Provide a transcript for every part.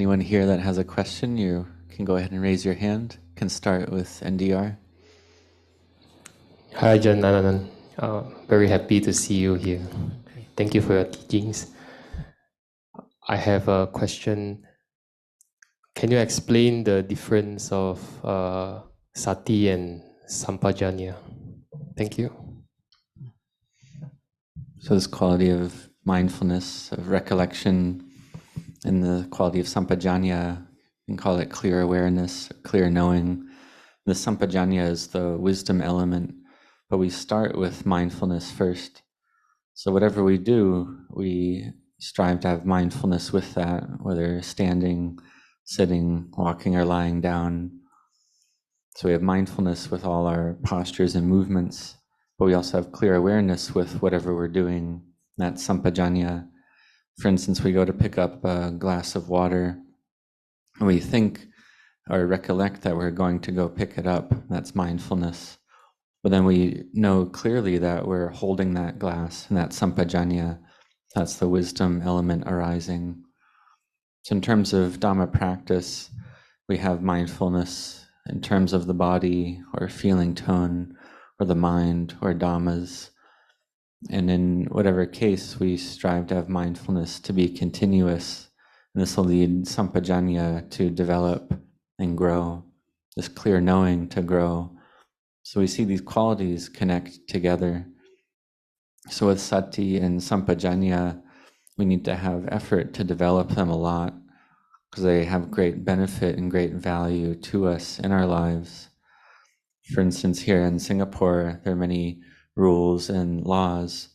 anyone here that has a question, you can go ahead and raise your hand. Can start with NDR. Hi, Ajahn Anan. Very happy to see you here. Thank you for your teachings. I have a question. Can you explain the difference of sati and sampajanya? Thank you. So this quality of mindfulness, of recollection, and the quality of sampajanya, you can call it clear awareness, clear knowing. The sampajanya is the wisdom element, but we start with mindfulness first. So whatever we do, we strive to have mindfulness with that, whether standing, sitting, walking, or lying down. So we have mindfulness with all our postures and movements, but we also have clear awareness with whatever we're doing. That's sampajanya. For instance, we go to pick up a glass of water, and we think or recollect that we're going to go pick it up. That's mindfulness. But then we know clearly that we're holding that glass, and that's sampajanya. That's the wisdom element arising. So in terms of Dhamma practice, we have mindfulness in terms of the body or feeling tone or the mind or Dhammas. And in whatever case, we strive to have mindfulness to be continuous. And this will lead sampajanya to develop and grow, this clear knowing to grow. So we see these qualities connect together. So with sati and sampajanya, we need to have effort to develop them a lot because they have great benefit and great value to us in our lives. For instance, here in Singapore, there are many rules and laws.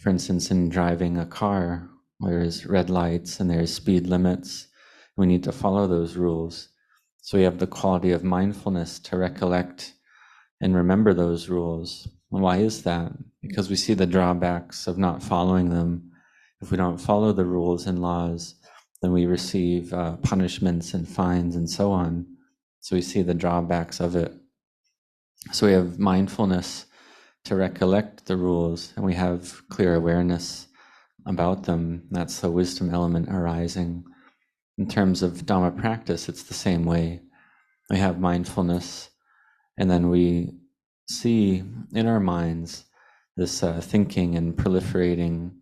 For instance, in driving a car, there's red lights and there's speed limits. We need to follow those rules. So we have the quality of mindfulness to recollect and remember those rules. And why is that? Because we see the drawbacks of not following them. If we don't follow the rules and laws, then we receive punishments and fines and so on. So we see the drawbacks of it. So we have mindfulness to recollect the rules, and we have clear awareness about them. That's the wisdom element arising. In terms of Dhamma practice, it's the same way. We have mindfulness, and then we see in our minds this thinking and proliferating.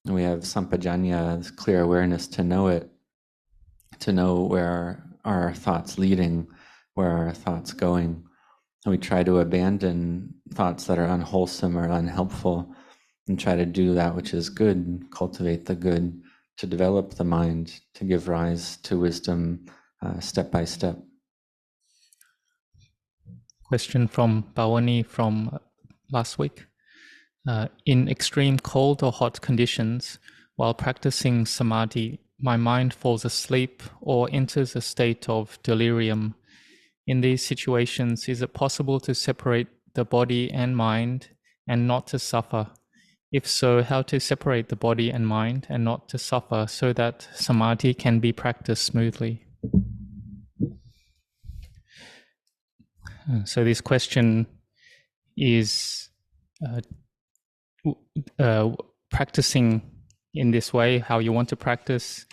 And we have sampajanya, this clear awareness to know it, to know where are our thoughts leading, where are our thoughts going. And we try to abandon thoughts that are unwholesome or unhelpful and try to do that which is good, cultivate the good, to develop the mind, to give rise to wisdom step by step. Question from Bawani from last week. In extreme cold or hot conditions, while practicing samadhi, my mind falls asleep or enters a state of delirium. In these situations, is it possible to separate the body and mind and not to suffer? If so, how to separate the body and mind and not to suffer so that samadhi can be practiced smoothly? So this question is practicing in this way, how you want to practice.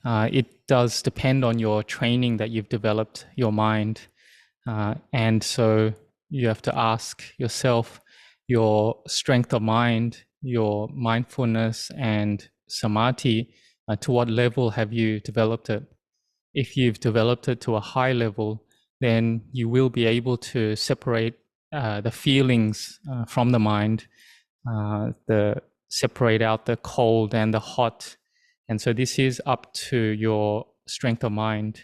It does depend on your training that you've developed, your mind. And so you have to ask yourself, your strength of mind, your mindfulness and samadhi, to what level have you developed it? If you've developed it to a high level, then you will be able to separate the feelings from the mind, separate out the cold and the hot. And so this is up to your strength of mind.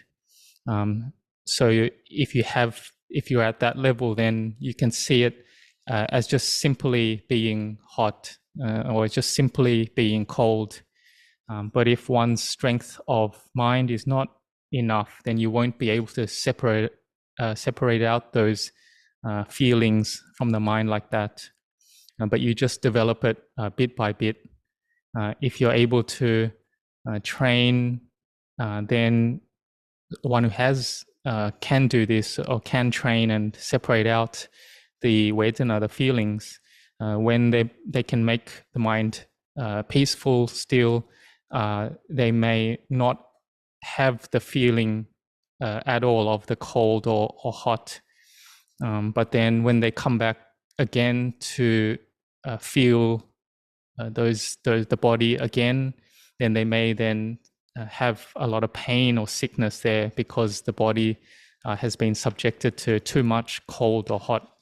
So if you're at that level, then you can see it as just simply being hot or just simply being cold. But if one's strength of mind is not enough, then you won't be able to separate out those feelings from the mind like that. But you just develop it bit by bit. If you're able to train, then one who has can do this or can train and separate out the vedana, the feelings, when they can make the mind peaceful still, they may not have the feeling at all of the cold or hot. But then when they come back again to feel the body again, then they may then have a lot of pain or sickness there because the body has been subjected to too much cold or hot.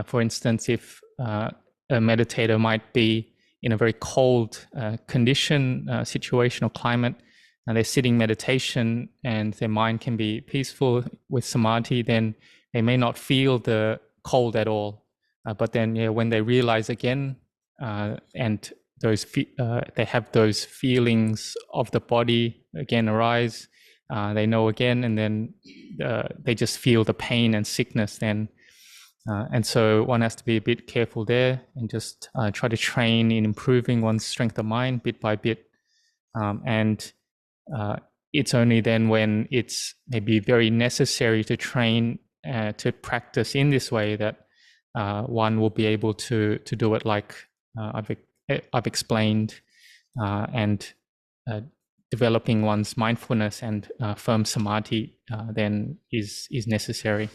For instance, if a meditator might be in a very cold condition, situation or climate, and they're sitting meditation and their mind can be peaceful with samadhi, then they may not feel the cold at all. But then when they realize again, and those they have those feelings of the body again arise, they know again, and then they just feel the pain and sickness then. And so one has to be a bit careful there and just try to train in improving one's strength of mind bit by bit. And it's only then when it's maybe very necessary to train to practice in this way that one will be able to do it like I've explained, and developing one's mindfulness and firm samadhi then is necessary.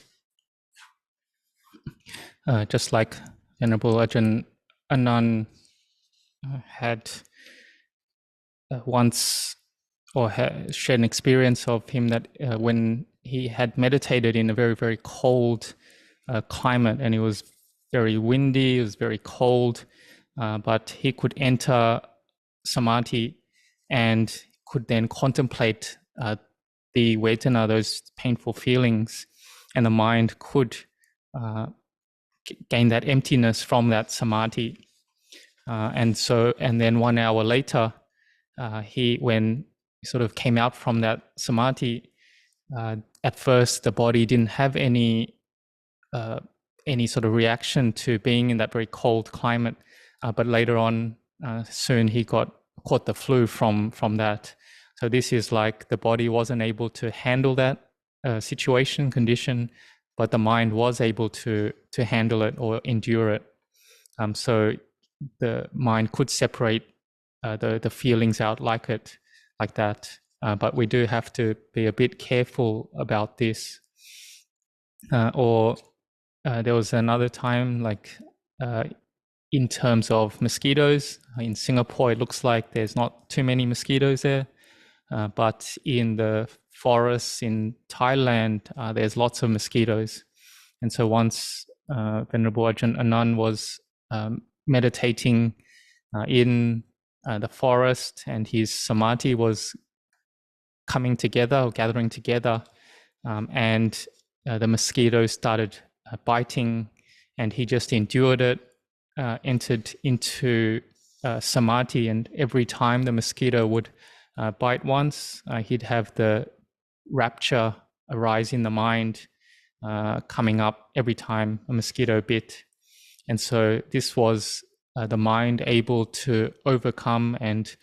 Just like Venerable Ajahn Anan had once or shared an experience of him that when he had meditated in a very, very cold climate, and it was very windy, it was very cold, but he could enter samadhi and could then contemplate the vedana, those painful feelings, and the mind could gain that emptiness from that samadhi. And then 1 hour later, when he sort of came out from that samadhi, at first the body didn't have any sort of reaction to being in that very cold climate, but later on, soon he caught the flu from that. So this is like the body wasn't able to handle that condition, but the mind was able to handle it or endure it. So the mind could separate the feelings out like that. But we do have to be a bit careful about this. There was another time, like in terms of mosquitoes, in Singapore, it looks like there's not too many mosquitoes there. But in the forests in Thailand, there's lots of mosquitoes. And so once Venerable Ajahn Anan was meditating in the forest, and his samadhi was coming together or gathering together, and the mosquitoes started biting, and he just endured it, entered into samadhi, and every time the mosquito would bite once, he'd have the rapture arise in the mind, coming up every time a mosquito bit. And so this was the mind able to overcome and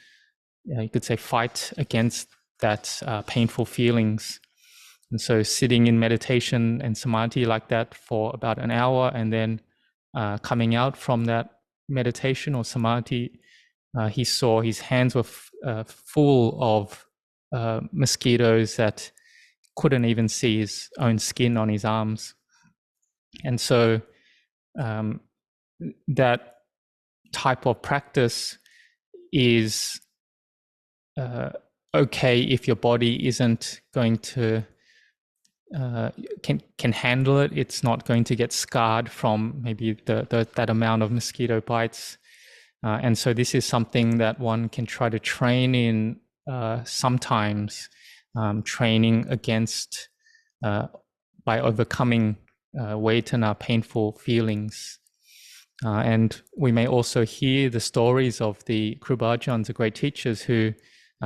you could say fight against that painful feelings. And so sitting in meditation and samadhi like that for about an hour, and then coming out from that meditation or samadhi, he saw his hands were full of mosquitoes that couldn't even see his own skin on his arms. And so that type of practice is okay if your body isn't going to can handle it. It's not going to get scarred from maybe that amount of mosquito bites. And so this is something that one can try to train in sometimes, training against by overcoming vedana, painful feelings. And we may also hear the stories of the Krubajans, the great teachers, who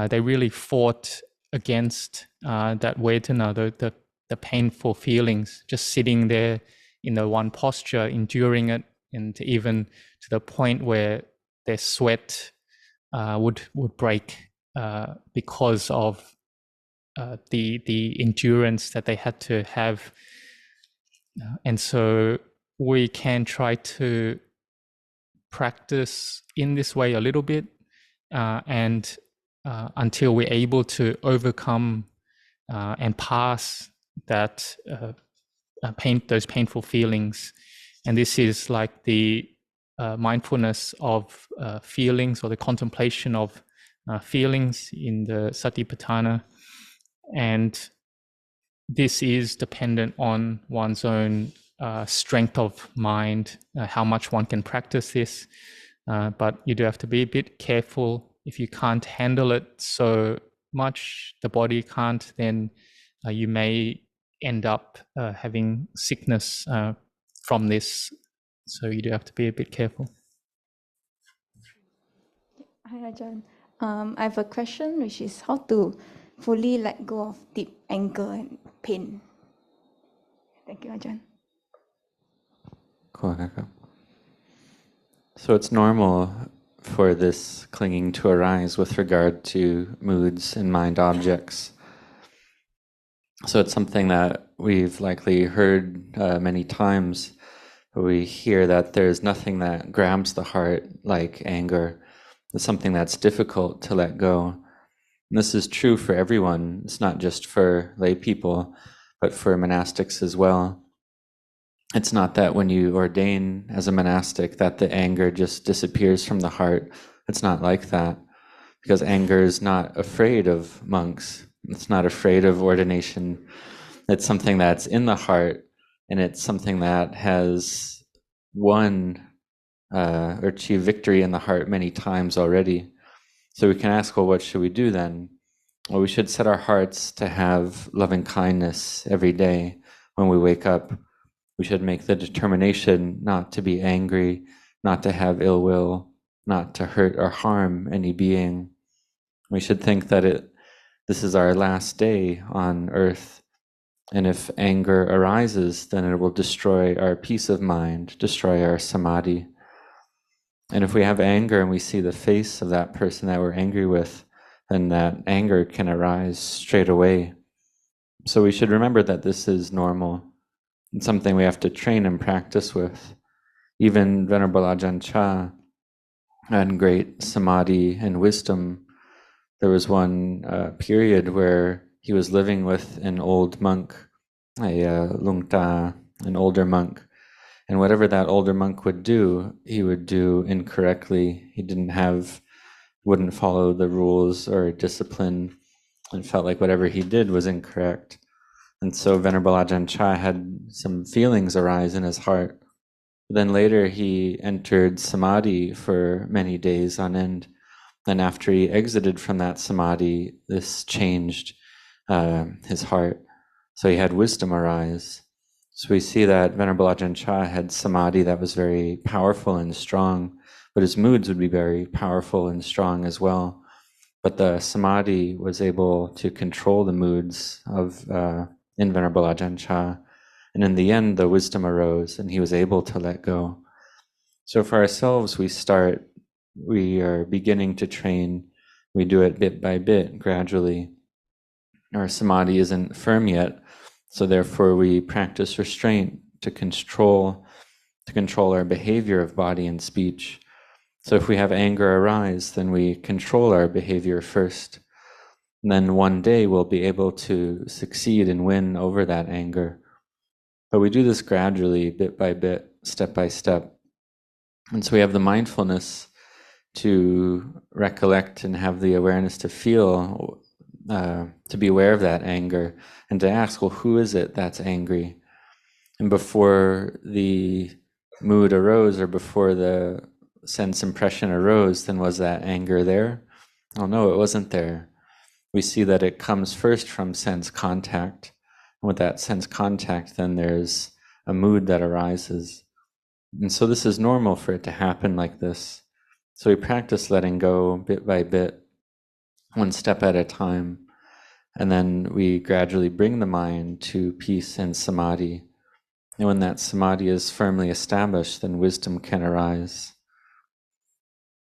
they really fought against that vedana, the painful feelings, just sitting there in the one posture, enduring it, and even to the point where their sweat would break because of the endurance that they had to have. And so we can try to practice in this way a little bit, and until we're able to overcome and pass that those painful feelings. And this is like the mindfulness of feelings, or the contemplation of feelings in the Satipatthana. And this is dependent on one's own strength of mind, how much one can practice this. But you do have to be a bit careful. If you can't handle it so much, the body can't, then you may end up having sickness from this. So you do have to be a bit careful. Hi, Ajahn. I have a question, which is how to fully let go of deep anger and pain. Thank you, Ajahn. Cool. So it's normal for this clinging to arise with regard to moods and mind objects. So it's something that we've likely heard many times. We hear that there's nothing that grabs the heart like anger. It's something that's difficult to let go. And this is true for everyone. It's not just for lay people, but for monastics as well. It's not that when you ordain as a monastic that the anger just disappears from the heart. It's not like that, because anger is not afraid of monks. It's not afraid of ordination. It's something that's in the heart, and it's something that has won or achieved victory in the heart many times already. So we can ask, well, what should we do then? Well, we should set our hearts to have loving kindness every day when we wake up. We should make the determination not to be angry, not to have ill will, not to hurt or harm any being. We should think that this is our last day on earth, and if anger arises, then it will destroy our peace of mind, destroy our samadhi. And if we have anger and we see the face of that person that we're angry with, then that anger can arise straight away. So we should remember that this is normal. It's something we have to train and practice with. Even Venerable Ajahn Chah had great samadhi and wisdom. There was one period where he was living with an old monk, a lungta, an older monk. And whatever that older monk would do, he would do incorrectly. He wouldn't follow the rules or discipline, and felt like whatever he did was incorrect. And so Venerable Ajahn Chah had some feelings arise in his heart. But then later he entered samadhi for many days on end. And after he exited from that samadhi, this changed his heart. So he had wisdom arise. So we see that Venerable Ajahn Chah had samadhi that was very powerful and strong, but his moods would be very powerful and strong as well. But the samadhi was able to control the moods of in Venerable Ajahn Chah. And in the end, the wisdom arose and he was able to let go. So for ourselves, we are beginning to train. We do it bit by bit, gradually. Our samadhi isn't firm yet, so therefore we practice restraint to control our behavior of body and speech. So if we have anger arise, then we control our behavior first. And then one day we'll be able to succeed and win over that anger. But we do this gradually, bit by bit, step by step. And so we have the mindfulness to recollect and have the awareness to feel, to be aware of that anger, and to ask, well, who is it that's angry? And before the mood arose, or before the sense impression arose, then was that anger there? Oh no, it wasn't there. We see that it comes first from sense contact. And with that sense contact, then there's a mood that arises. And so this is normal for it to happen like this. So we practice letting go bit by bit, one step at a time. And then we gradually bring the mind to peace and samadhi. And when that samadhi is firmly established, then wisdom can arise.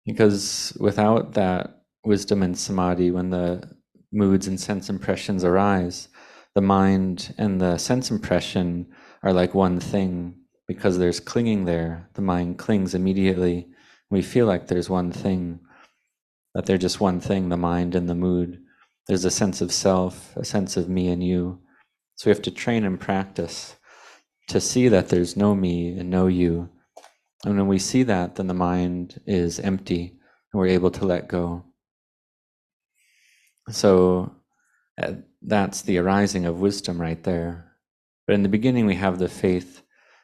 Because without that wisdom and samadhi, when the moods and sense impressions arise, the mind and the sense impression are like one thing. Because there's clinging there, the mind clings immediately. We feel like there's one thing. that they're just one thing, the mind and the mood. There's a sense of self, a sense of me and you. So we have to train and practice to see that there's no me and no you. And when we see that, then the mind is empty and we're able to let go. So that's the arising of wisdom right there. But in the beginning, we have the faith.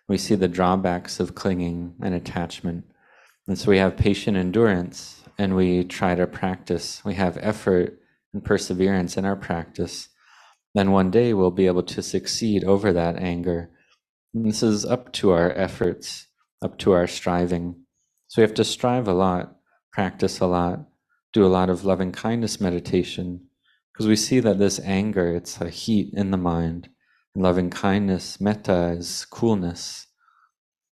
We see the drawbacks of clinging and attachment. And so we have patient endurance and we try to practice. We have effort and perseverance in our practice. Then one day we'll be able to succeed over that anger. And this is up to our efforts, up to our striving. So we have to strive a lot, practice a lot, do a lot of loving kindness meditation, because we see that this anger, it's a heat in the mind. And loving kindness, metta, is coolness.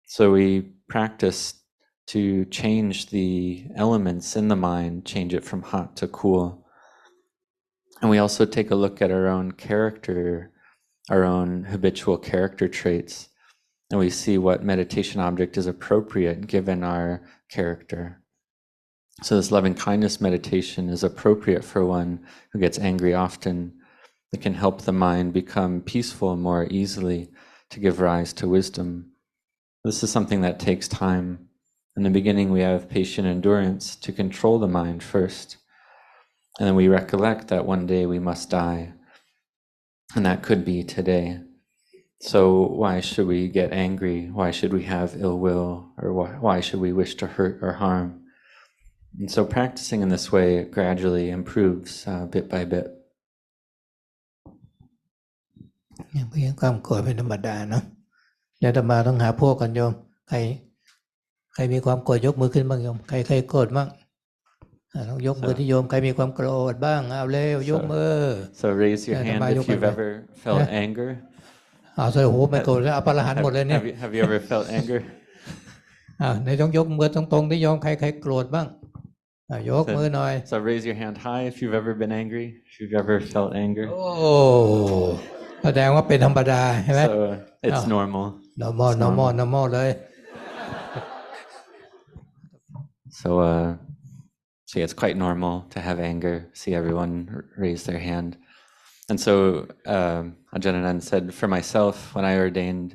So we practice to change the elements in the mind, change it from hot to cool. And we also take a look at our own character, our own habitual character traits, and we see what meditation object is appropriate given our character. So this loving kindness meditation is appropriate for one who gets angry often. It can help the mind become peaceful more easily to give rise to wisdom. This is something that takes time. In the beginning, we have patient endurance to control the mind first. And then we recollect that one day we must die. And that could be today. So why should we get angry? Why should we have ill will? Or why should we wish to hurt or harm? And so practicing in this way gradually improves bit by bit. ความโกรธเป็นธรรมดาเนาะเดี๋ยวอาตมาต้องหาพวกกันโยมใครมีความโกรธยกมือขึ้นบ้างโยมใครโกรธบ้างต้องยกมือที่โยมใครมีความโกรธบ้างเอาเร็วยกมือ So raise your hand if you've ever felt anger. โอ้โหไม่โกรธแล้วอภรหันต์หมดเลยเนี่ย Have you ever felt anger? ในต้องยกมือตรงๆที่โยมใครโกรธบ้างยกมือหน่อย So raise your hand high if you've ever been angry, if you've ever felt anger. โอ้แสดงว่าเป็นธรรมดาใช่ไหม So it's normal. normal เลย So see, it's quite normal to have anger. See everyone raise their hand. And so Ajahn Anan said, for myself, when I ordained,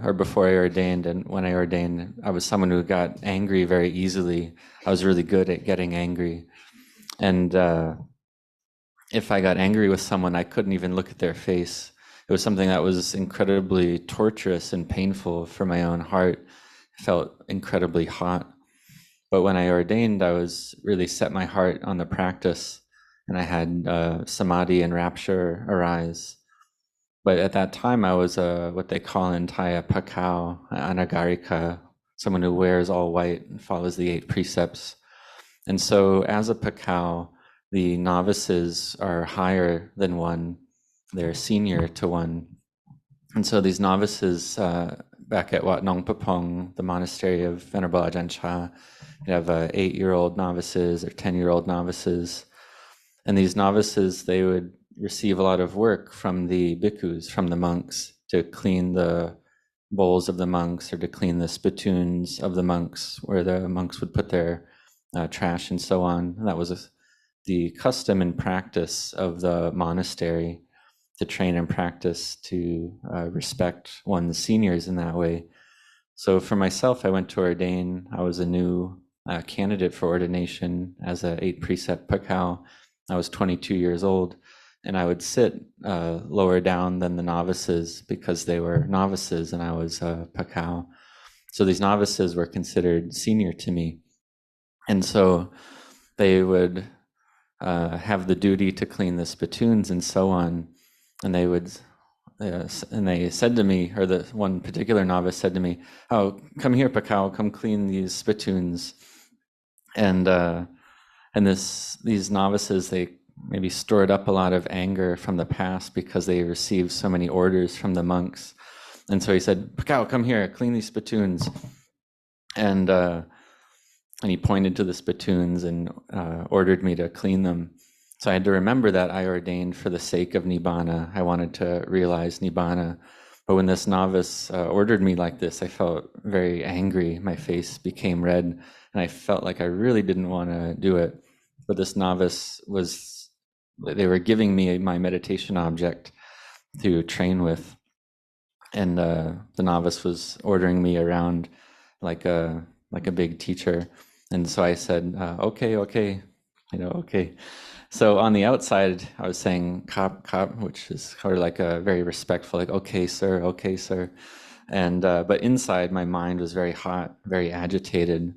or before I ordained and when I ordained, I was someone who got angry very easily. I was really good at getting angry. And if I got angry with someone, I couldn't even look at their face. It was something that was incredibly torturous and painful for my own heart. It felt incredibly hot. But when I ordained, I was really set my heart on the practice, and I had samadhi and rapture arise. But at that time, I was what they call in Thai a pakao, anagarika, someone who wears all white and follows the 8 precepts. And so as a pakao, the novices are higher than one. They're senior to one. And so these novices back at Wat Marp Jan, the monastery of Venerable Ajahn Chah, you have 8-year-old novices or 10-year-old novices. And these novices, they would receive a lot of work from the bhikkhus, from the monks, to clean the bowls of the monks or to clean the spittoons of the monks, where the monks would put their trash and so on. And that was the custom and practice of the monastery, to train and practice to respect one's seniors in that way. So for myself, I went to ordain. I was a new candidate for ordination as a 8 precept pakao. I was 22 years old, and I would sit lower down than the novices because they were novices and I was a pakao. So these novices were considered senior to me. And so they would have the duty to clean the spittoons and so on. And they would, and they said to me, or the one particular novice said to me, "Oh, come here, pakao, come clean these spittoons." And these novices, they maybe stored up a lot of anger from the past because they received so many orders from the monks. And so he said, "Pakao, come here, clean these spittoons." And he pointed to the spittoons and ordered me to clean them. So I had to remember that I ordained for the sake of Nibbana. I wanted to realize Nibbana. But when this novice ordered me like this, I felt very angry. My face became red, and I felt like I really didn't want to do it. but this novice they were giving me my meditation object to train with. And the novice was ordering me around like a big teacher. And so I said, okay, okay. So on the outside, I was saying kap, kap, which is sort of like a very respectful, like, okay, sir. And but inside my mind was very hot, very agitated.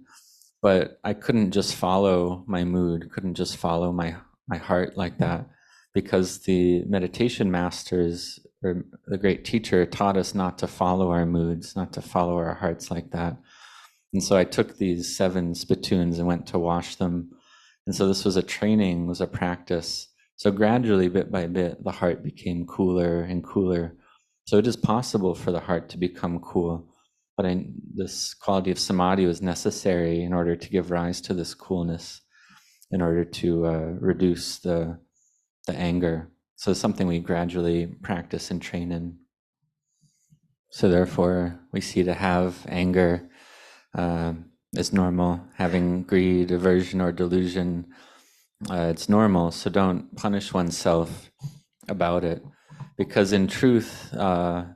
But I couldn't just follow my mood, couldn't just follow my heart like that, because the meditation masters or the great teacher taught us not to follow our moods, not to follow our hearts like that. And so I took these 7 spittoons and went to wash them. And so this was a training, was a practice. So gradually, bit by bit, the heart became cooler and cooler. So it is possible for the heart to become cool. But this quality of samadhi was necessary in order to give rise to this coolness, in order to reduce the anger. So it's something we gradually practice and train in. So therefore, we see to have anger is normal. Having greed, aversion, or delusion, it's normal. So don't punish oneself about it. Because in truth,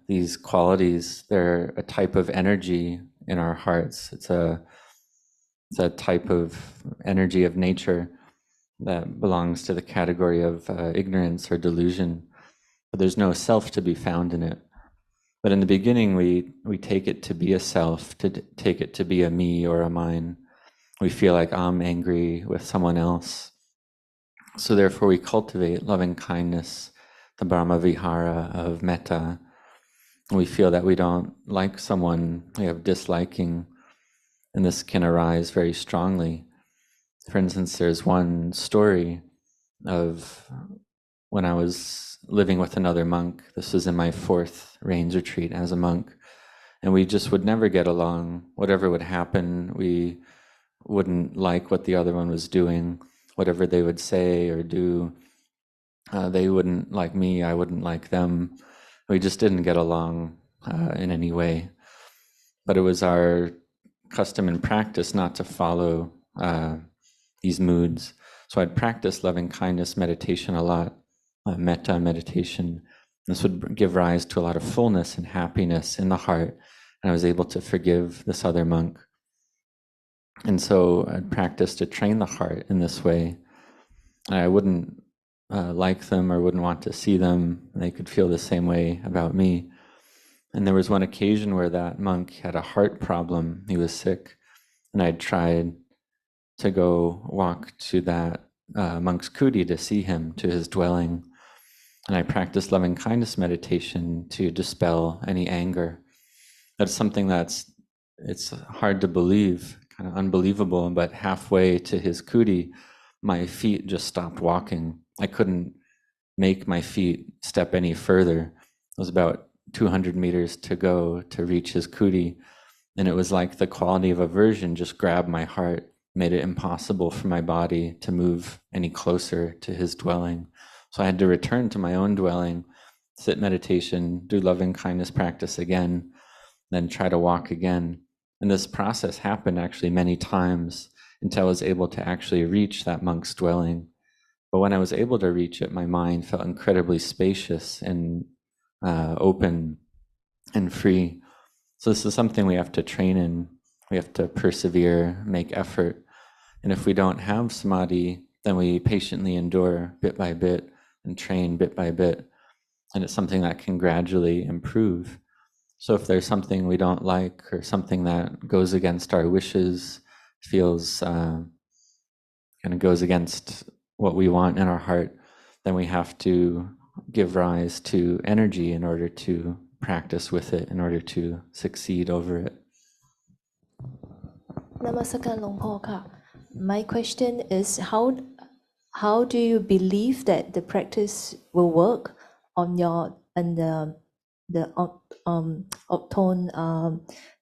these qualities, they're a type of energy in our hearts. It's a type of energy of nature that belongs to the category of ignorance or delusion. But there's no self to be found in it. But in the beginning, we take it to be a self, to take it to be a me or a mine. We feel like I'm angry with someone else. So therefore, we cultivate loving kindness, the Brahma Vihara of metta. We feel that we don't like someone, we have disliking, and this can arise very strongly. For instance, there's one story of when I was living with another monk. This was in my 4th rains retreat as a monk, and we just would never get along. Whatever would happen, we wouldn't like what the other one was doing. Whatever they would say or do, they wouldn't like me, I wouldn't like them. We just didn't get along in any way. But it was our custom and practice not to follow these moods. So I'd practice loving kindness meditation a lot, metta meditation. This would give rise to a lot of fullness and happiness in the heart. And I was able to forgive this other monk. And so I'd practice to train the heart in this way. I wouldn't like them or wouldn't want to see them. They could feel the same way about me. And there was one occasion where that monk had a heart problem. He was sick. And I'd tried to go walk to that monk's kuti to see him, to his dwelling. And I practiced loving kindness meditation to dispel any anger. That's something it's hard to believe, kind of unbelievable, but halfway to his kuti, my feet just stopped walking. I couldn't make my feet step any further. It was about 200 meters to go to reach his kuti. And it was like the quality of aversion just grabbed my heart, made it impossible for my body to move any closer to his dwelling. So I had to return to my own dwelling, sit meditation, do loving kindness practice again, then try to walk again. And this process happened actually many times until I was able to actually reach that monk's dwelling. But when I was able to reach it, my mind felt incredibly spacious and open and free. So this is something we have to train in. We have to persevere, make effort. And if we don't have samadhi, then we patiently endure bit by bit and train bit by bit. And it's something that can gradually improve. So if there's something we don't like or something that goes against our wishes, feels kind of goes against what we want in our heart, then we have to give rise to energy in order to practice with it, in order to succeed over it. Namaskar Longpo ka. My question is how do you believe that the practice will work on your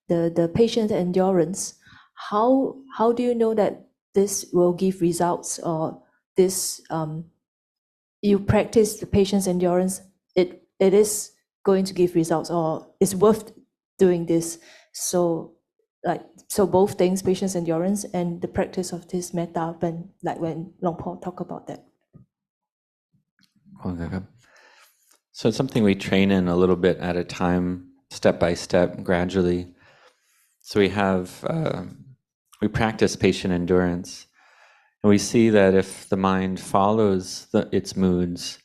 the patient endurance? How do you know that this will give results, or this you practice the patient's endurance, it is going to give results, or it's worth doing this? So like, so both things, patience, endurance, and the practice of this metta, when Long Paul talk about that. So it's something we train in a little bit at a time, step by step, gradually. So we practice patient endurance, and we see that if the mind follows its moods,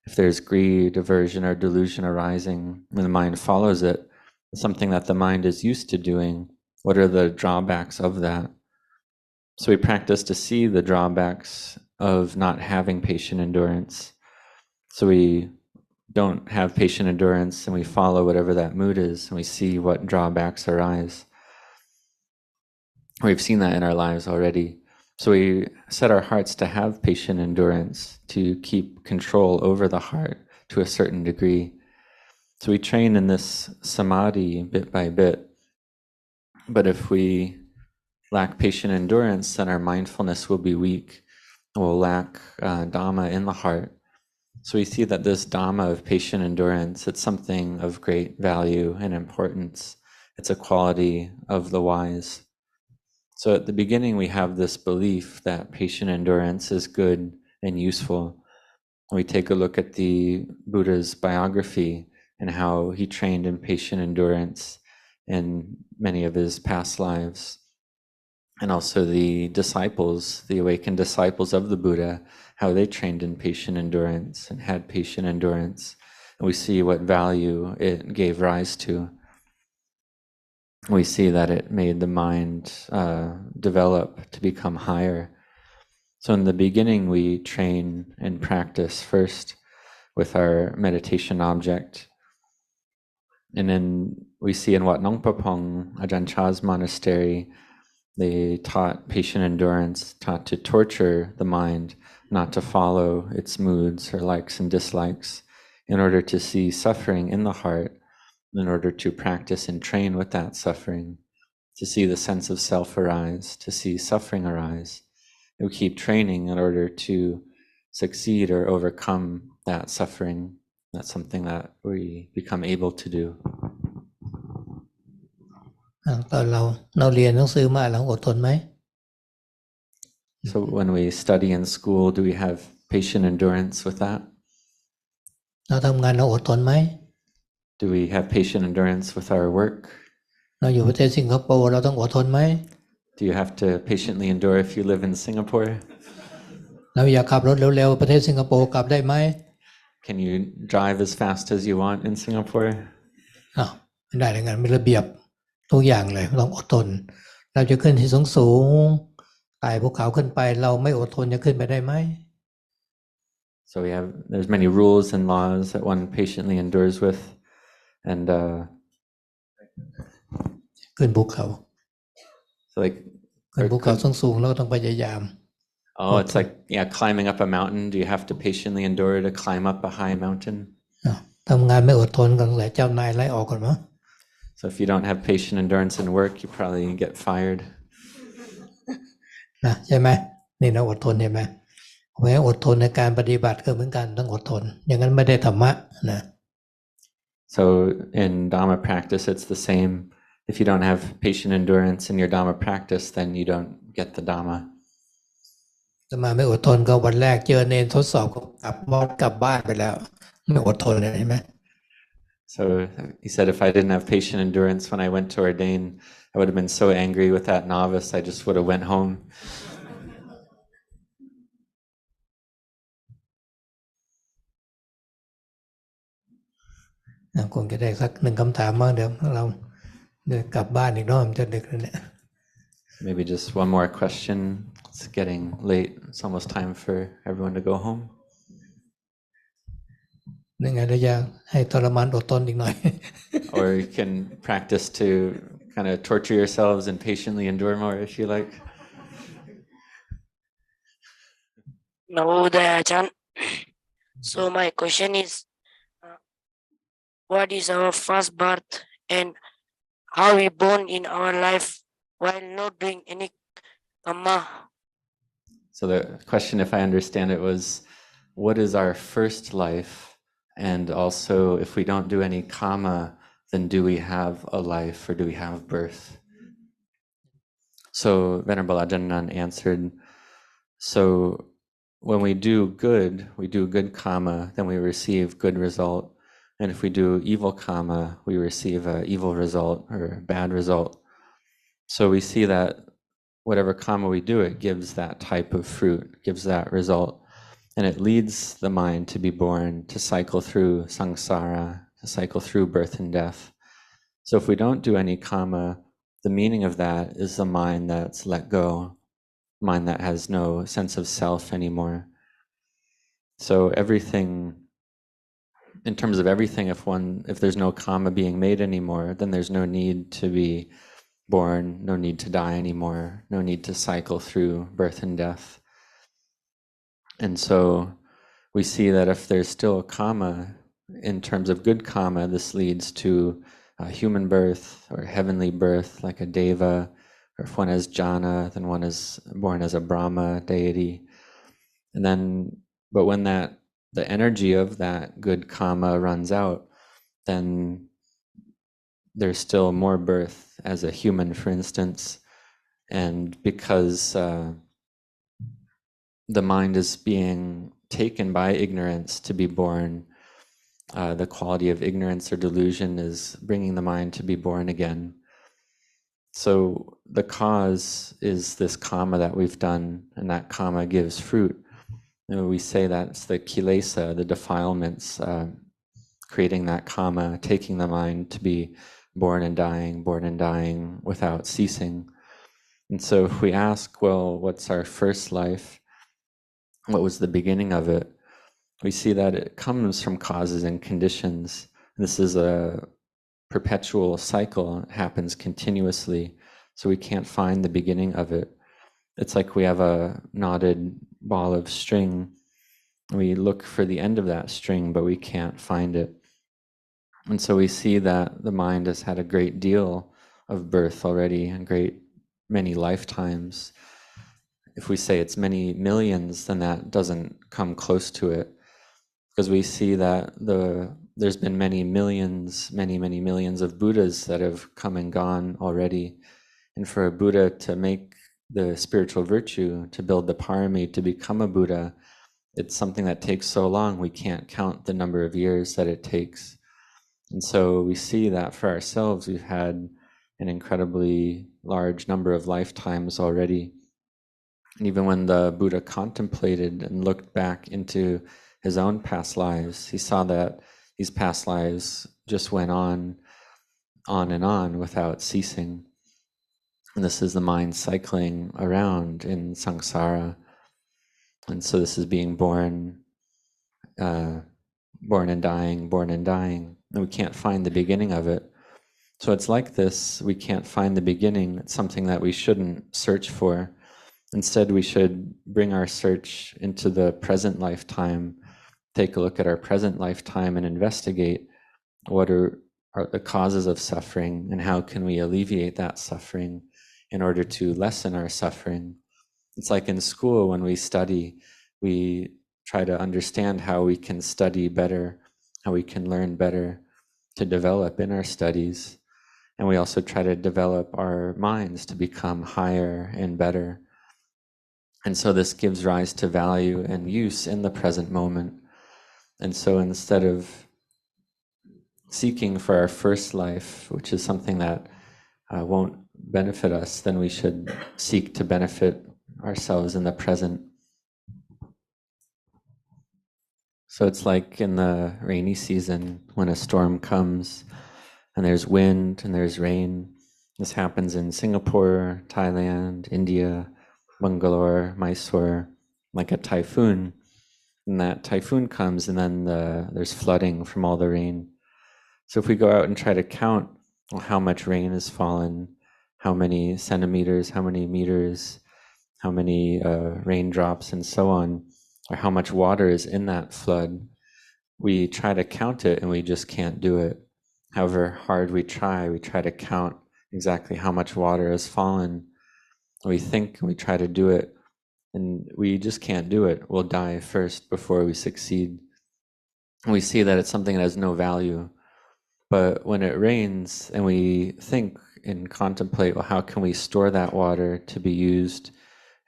if there's greed, aversion, or delusion arising, when the mind follows it, something that the mind is used to doing, what are the drawbacks of that? So we practice to see the drawbacks of not having patient endurance. So we don't have patient endurance and we follow whatever that mood is, and we see what drawbacks arise. We've seen that in our lives already. So we set our hearts to have patient endurance, to keep control over the heart to a certain degree. So we train in this samadhi bit by bit. But if we lack patient endurance, then our mindfulness will be weak. We'll lack Dhamma in the heart. So we see that this Dhamma of patient endurance, it's something of great value and importance. It's a quality of the wise. So at the beginning, we have this belief that patient endurance is good and useful. We take a look at the Buddha's biography and how he trained in patient endurance in many of his past lives. And also the disciples, the awakened disciples of the Buddha, how they trained in patient endurance and had patient endurance. And we see what value it gave rise to. We see that it made the mind develop to become higher. So in the beginning, we train and practice first with our meditation object. And then we see in Wat Marp Jan Ajahn Chah's monastery, they taught patient endurance, taught to torture the mind, not to follow its moods or likes and dislikes, in order to see suffering in the heart, in order to practice and train with that suffering, to see the sense of self arise, to see suffering arise. And we keep training in order to succeed or overcome that suffering. That's something that we become able to do. ตอนเราเรียนหนังสือมาเราอดทนไหม So when we study in school, do we have patient endurance with that? เราทำงานเราอดทนไหม Do we have patient endurance with our work? เราอยู่ประเทศสิงคโปร์เราต้องอดทนไหม Do you have to patiently endure if you live in Singapore? เราอยากขับรถเร็วๆประเทศสิงคโปร์ขับได้ไหม Can you drive as fast as you want in Singapore? ไม่ได้เลยงั้นมีระเบียบทุกอย่างเลยต้องอดทนเราจะขึ้นที่สูงไต่ภูเขาขึ้นไปเราไม่อดทนจะขึ้นไปได้ไหม So there's many rules and laws that one patiently endures with, and ขึ้นภูเขา so like ขึ้นภูเขาสูงๆเราต้องพยายาม Oh, it's like climbing up a mountain. Do you have to patiently endure to climb up a high mountain? ทำงานไม่อดทนก็เลยเจ้านายไล่ออกก่อนมั้ง So if you don't have patient endurance in work, you probably get fired. นะใช่ไหมนี่เราอดทนใช่ไหมเพราะฉะนั้นอดทนในการปฏิบัติก็เหมือนกันต้องอดทนอย่างนั้นไม่ได้ธรรมะนะ So in Dhamma practice, it's the same. If you don't have patient endurance in your Dhamma practice, then you don't get the Dhamma. แต่มาไม่อดทนก็วันแรกเจอเนรทดสอบก็กลับบ้านไปแล้วไม่อดทนเลยเห็นไหม So he said, if I didn't have patient endurance when I went to ordain, I would have been so angry with that novice, I just would have went home. คงจะได้สักหนึ่งคำถามบ้างเดี๋ยวเรากลับบ้านอีกรอบมันจะดึกแล้วเนี่ย Maybe just one more question. It's getting late. It's almost time for everyone to go home. ยังไงเราจะให้ทรมานอดทนอีกหน่อย Or you can practice to kind of torture yourselves and patiently endure more if you like. Navodaya Ajahn. So my question is, what is our first birth and how we born in our life while not doing any Dhamma? So the question, if I understand it, was what is our first life? And also, if we don't do any karma, then do we have a life or do we have birth? So Venerable Ajahn Anan answered, so when we do good karma, then we receive good result. And if we do evil karma, we receive an evil result or a bad result. So we see that whatever karma we do, it gives that type of fruit, gives that result. And it leads the mind to be born, to cycle through samsara, to cycle through birth and death. So if we don't do any karma, the meaning of that is the mind that's let go, mind that has no sense of self anymore. So everything, in terms of everything, if there's no karma being made anymore, then there's no need to be born, no need to die anymore, no need to cycle through birth and death. And so we see that if there's still karma, in terms of good karma, this leads to a human birth or heavenly birth, like a deva, or if one is jhana, then one is born as a Brahma deity. And then, but when the energy of that good karma runs out, then there's still more birth as a human, for instance. And because the mind is being taken by ignorance to be born, the quality of ignorance or delusion is bringing the mind to be born again. So the cause is this karma that we've done, and that karma gives fruit. We say that's the kilesa, the defilements, creating that karma, taking the mind to be born and dying without ceasing. And so if we ask, well, what's our first life? What was the beginning of it? We see that it comes from causes and conditions. This is a perpetual cycle. It happens continuously, so we can't find the beginning of it. It's like we have a knotted ball of string. We look for the end of that string, but we can't find it. And so we see that the mind has had a great deal of birth already and many lifetimes. If we say it's many millions, then that doesn't come close to it, because we see that there's been many millions of Buddhas that have come and gone already. And for a Buddha to make the spiritual virtue, to build the parami, to become a Buddha, it's something that takes so long, we can't count the number of years that it takes. And so we see that for ourselves, we've had an incredibly large number of lifetimes already. And even when the Buddha contemplated and looked back into his own past lives, he saw that these past lives just went on and on without ceasing. And this is the mind cycling around in samsara. And so this is being born and dying, and we can't find the beginning of it. So it's like this, we can't find the beginning. It's something that we shouldn't search for. Instead, we should bring our search into the present lifetime, take a look at our present lifetime and investigate what are the causes of suffering and how can we alleviate that suffering in order to lessen our suffering. It's like in school when we study, we try to understand how we can study better, how we can learn better, to develop in our studies. And we also try to develop our minds to become higher and better. And so this gives rise to value and use in the present moment. And so instead of seeking for our first life, which is something that won't benefit us, then we should seek to benefit ourselves in the present. So it's like in the rainy season when a storm comes and there's wind and there's rain. This happens in Singapore, Thailand, India, Bangalore, Mysore, like a typhoon. And that typhoon comes and then there's flooding from all the rain. So if we go out and try to count how much rain has fallen, how many centimeters, how many meters, how many raindrops and so on, or how much water is in that flood, we try to count it and we just can't do it. However hard we try to count exactly how much water has fallen. We think and we try to do it, and we just can't do it. We'll die first before we succeed. And we see that it's something that has no value. But when it rains and we think and contemplate, well, how can we store that water to be used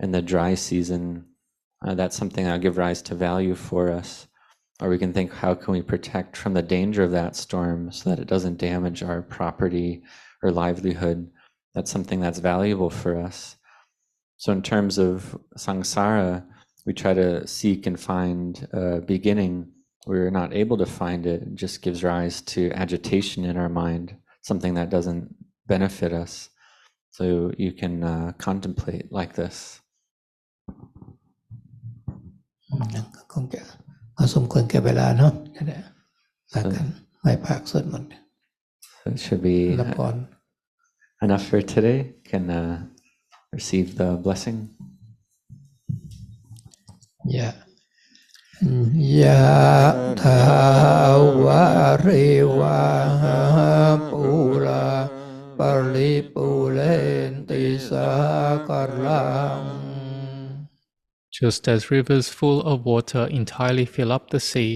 in the dry season? That's something that'll give rise to value for us. Or we can think, how can we protect from the danger of that storm so that it doesn't damage our property or livelihood? That's something that's valuable for us. So in terms of samsara, we try to seek and find a beginning. We're not able to find it. It just gives rise to agitation in our mind, something that doesn't benefit us. So you can contemplate like this. คงจะพอสมควรแก่เวลาเนาะจะได้ฝากกันไหว้พระสวดมนต์ So it should be enough for today. Can receive the blessing. ยะถาวาริวาปุราปริปุเรนติสากรัง Just as rivers full of water entirely fill up the sea,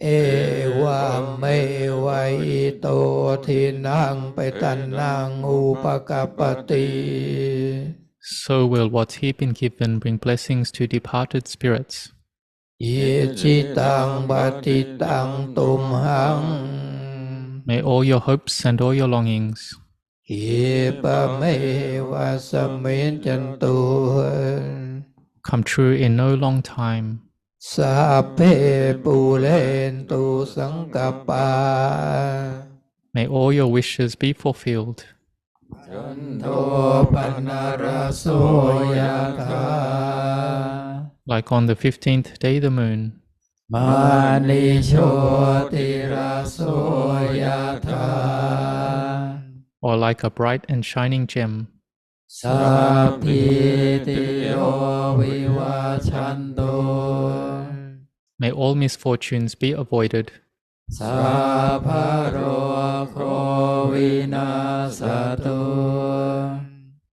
เอวะเมวะอิโตทินังเปตันนังอุปกัปปติ so will what's here been given bring blessings to departed spirits. อิจิตังบัติตังตุมหัง May all your hopes and all your longings, อิปะเมวะสมินจันตุ come true in no long time. สัพเพปุเรนตุสังกัปปา May all your wishes be fulfilled. จันโทปนะระโสยถา Like on the 15th day the moon, มานิโชติระโสยถา or like a bright and shining gem, สัพพิติโยวิวัชชันตุ may all misfortunes be avoided. สัพพะโรโควินาศตุ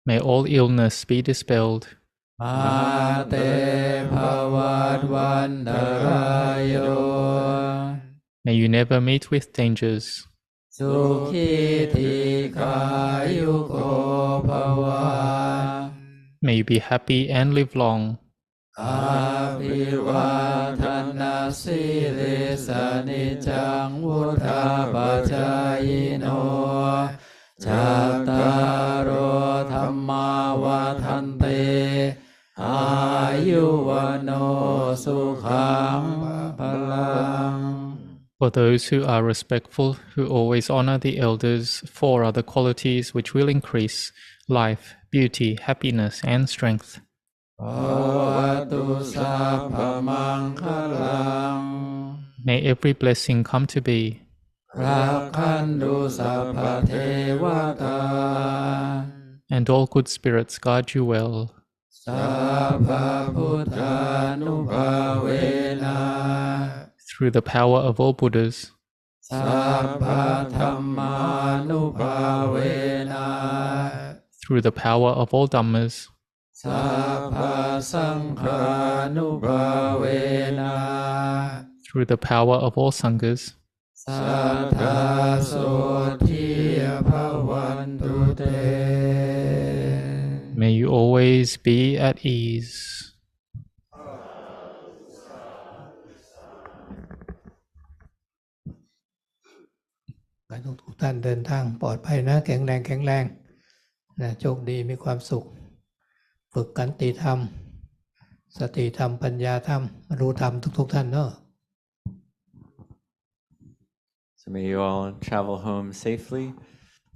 May all illness be dispelled. มาเตภวัตวันตรายโย May you never meet with dangers. สุขีทีขายุโกภวะ May you be happy and live long. อาภิวาทนาสิริสนิจังวุธาปัจจายโนจัตตารโอธัมมาวาทันเตอายุวันโนสุขังพลัง For those who are respectful, who always honor the elders, 4 are the qualities which will increase life, beauty, happiness, and strength. ภวตุสัพพมังคลัง May every blessing come to be. รักขันตุสัพพเทวตา And all good spirits guard you well. สัพพพุทธานุภาเวนะ Through the power of all Buddhas, สัพพธัมมานุภาเวนะ through the power of all Dhammas, สัพพสังฆานุภาเวนะ through the power of all Sanghas, สัทธาโสทิภวันตุเต may you always be at ease. ให้ทุกท่านเดินทางปลอดภัยนะแข็งแรงนะโชคดีมีความสุขฝึกกันติธรรมสติธรรมปัญญาธรรมรู้ธรรมทุกท่านเนาะ So may you all travel home safely.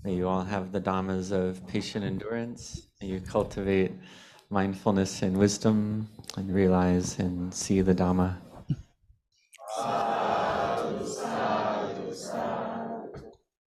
May you all have the dhammas of patient endurance. May you cultivate mindfulness and wisdom and realize and see the Dhamma.